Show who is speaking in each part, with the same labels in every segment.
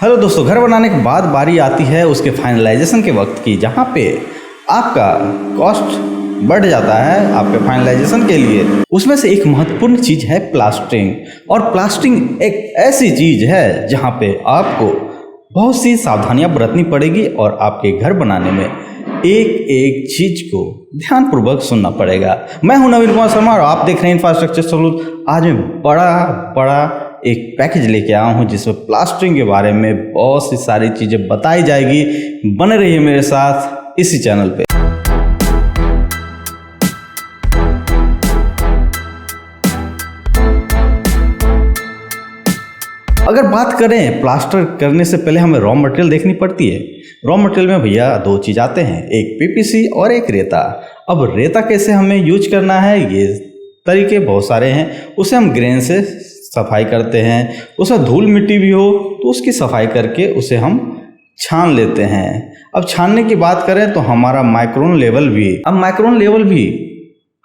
Speaker 1: Hello दोस्तों, घर बनाने के बाद बारी आती है उसके फाइनलाइजेशन के वक्त की, जहाँ पे आपका कॉस्ट बढ़ जाता है आपके फाइनलाइजेशन के लिए। उसमें से एक महत्वपूर्ण चीज़ है प्लास्टरिंग। और प्लास्टरिंग एक ऐसी चीज़ है जहाँ पे आपको बहुत सी सावधानियां बरतनी पड़ेगी और आपके घर बनाने में एक एक चीज को ध्यानपूर्वक सुनना पड़ेगा। मैं हूं नवीन कुमार शर्मा और आप देख रहे हैं इंफ्रास्ट्रक्चर सॉल्यूशन। आज मैं बड़ा एक पैकेज लेके आया हूं जिसमें प्लास्टरिंग के बारे में बहुत सी सारी चीज़ें बताई जाएगी। बने रहिए मेरे साथ इसी चैनल पे। अगर बात करें प्लास्टर करने से पहले हमें रॉ मटेरियल देखनी पड़ती है। रॉ मटेरियल में भैया दो चीज़ आते हैं, एक पीपीसी और एक रेता। अब रेता कैसे हमें यूज करना है, ये तरीके बहुत सारे हैं। उसे हम ग्रेन से सफाई करते हैं, उसमें धूल मिट्टी भी हो तो उसकी सफाई करके उसे हम छान लेते हैं। अब छानने की बात करें तो हमारा माइक्रोन लेवल भी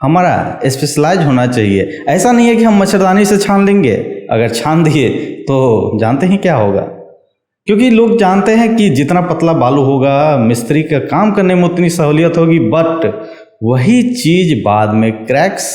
Speaker 1: हमारा स्पेशलाइज होना चाहिए। ऐसा नहीं है कि हम मच्छरदानी से छान लेंगे, अगर छान दिए तो जानते हैं क्या होगा। क्योंकि लोग जानते हैं कि जितना पतला बालू होगा मिस्त्री का काम करने में उतनी सहूलियत होगी, बट वही चीज़ बाद में क्रैक्स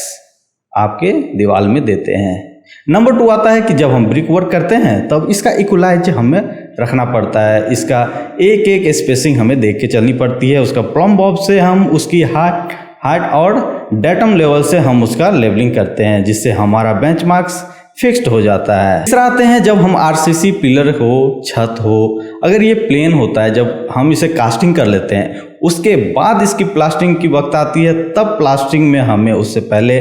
Speaker 1: आपके दीवार में देते हैं। नंबर 2 आता है कि जब हम ब्रिक वर्क करते हैं तब इसका इक्वलाइज हमें रखना पड़ता है। इसका एक एक स्पेसिंग हमें देख के चलनी पड़ती है। उसका प्लम बॉब से हम उसकी हाइट और डेटम लेवल से हम उसका लेवलिंग करते हैं, जिससे हमारा बेंचमार्क्स फिक्स्ड हो जाता है। तीसरा आते हैं जब हम आरसीसी पिलर हो, छत हो, अगर ये प्लेन होता है, जब हम इसे कास्टिंग कर लेते हैं उसके बाद इसकी प्लास्टरिंग की वक्त आती है, तब प्लास्टरिंग में हमें उससे पहले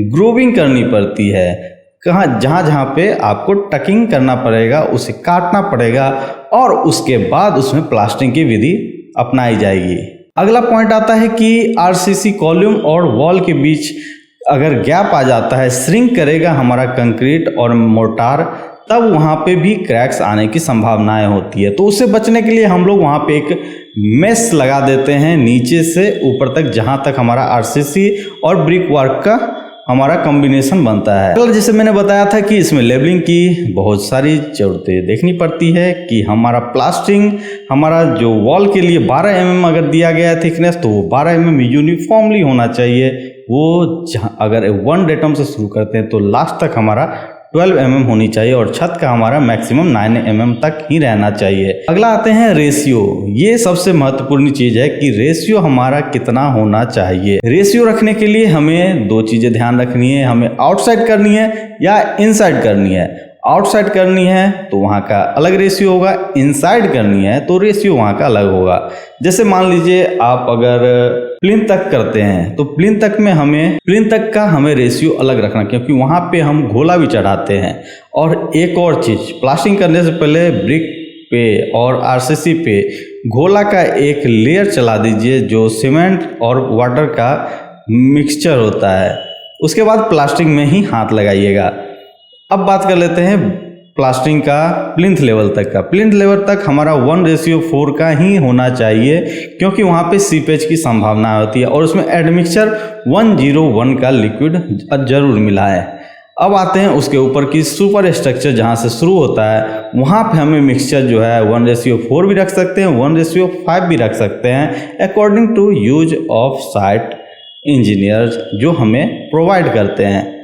Speaker 1: ग्रूविंग करनी पड़ती है। जहाँ पे आपको टकिंग करना पड़ेगा, उसे काटना पड़ेगा और उसके बाद उसमें प्लास्टरिंग की विधि अपनाई जाएगी। अगला पॉइंट आता है कि आरसीसी कॉलम और वॉल के बीच अगर गैप आ जाता है, श्रिंक करेगा हमारा कंक्रीट और मोर्टार, तब वहाँ पे भी क्रैक्स आने की संभावनाएं होती है। तो उससे बचने के लिए हम लोग वहाँ पे एक मेश लगा देते हैं नीचे से ऊपर तक, जहाँ तक हमारा आरसीसी और ब्रिक वर्क का हमारा कॉम्बिनेशन बनता है। कल जैसे मैंने बताया था कि इसमें लेवलिंग की बहुत सारी जरूरतें देखनी पड़ती है कि हमारा प्लास्टरिंग, हमारा जो वॉल के लिए 12 mm अगर दिया गया है थिकनेस, तो वो 12 mm यूनिफॉर्मली होना चाहिए। वो अगर 1 डेटम से शुरू करते हैं तो लास्ट तक हमारा 12 mm होनी चाहिए और छत का हमारा मैक्सिमम 9 mm तक ही रहना चाहिए। अगला आते हैं रेशियो। ये सबसे महत्वपूर्ण चीज है कि रेशियो हमारा कितना होना चाहिए। रेशियो रखने के लिए हमें दो चीजें ध्यान रखनी है, हमें आउटसाइड करनी है या इनसाइड करनी है। आउटसाइड करनी है तो वहाँ का अलग रेशियो होगा, इनसाइड करनी है तो रेशियो वहाँ का अलग होगा। जैसे मान लीजिए आप अगर प्लिंथ तक करते हैं तो प्लिंथ तक का हमें रेशियो अलग रखना, क्योंकि वहाँ पे हम घोला भी चढ़ाते हैं। और एक और चीज़, प्लास्टरिंग करने से पहले ब्रिक पे और आरसीसी पे घोला का एक लेयर चला दीजिए जो सीमेंट और वाटर का मिक्सचर होता है। उसके बाद प्लास्टरिंग में ही हाथ लगाइएगा। अब बात कर लेते हैं प्लास्टरिंग का प्लिंथ लेवल तक का। प्लिंथ लेवल तक हमारा 1:4 का ही होना चाहिए, क्योंकि वहाँ पे सीपेज की संभावना होती है और उसमें एडमिक्सचर 101 का लिक्विड जरूर मिला है। अब आते हैं उसके ऊपर की सुपर स्ट्रक्चर, जहाँ से शुरू होता है वहाँ पे हमें मिक्सचर जो है 1:4 भी रख सकते हैं, 1:5 भी रख सकते हैं, according to use of site engineer जो हमें प्रोवाइड करते हैं।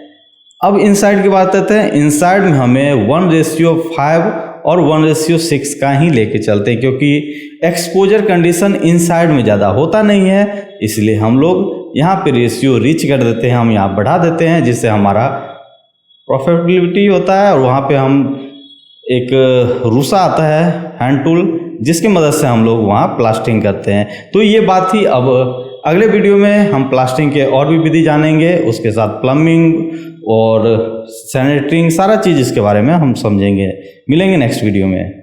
Speaker 1: अब इनसाइड की बात करते हैं। इनसाइड में हमें 1:5 और 1:6 का ही लेके चलते हैं, क्योंकि एक्सपोजर कंडीशन इनसाइड में ज़्यादा होता नहीं है, इसलिए हम लोग यहाँ पे रेशियो रीच कर देते हैं, हम यहाँ बढ़ा देते हैं, जिससे हमारा प्रॉफिटेबिलिटी होता है। और वहाँ पे हम एक रूसा आता है हैंड टूल, जिसकी मदद से हम लोग वहाँ प्लास्टरिंग करते हैं। तो ये बात थी। अब अगले वीडियो में हम प्लास्टरिंग के और भी विधि जानेंगे, उसके साथ प्लम्बिंग और सैनिटरिंग सारा चीज़ इसके बारे में हम समझेंगे। मिलेंगे नेक्स्ट वीडियो में।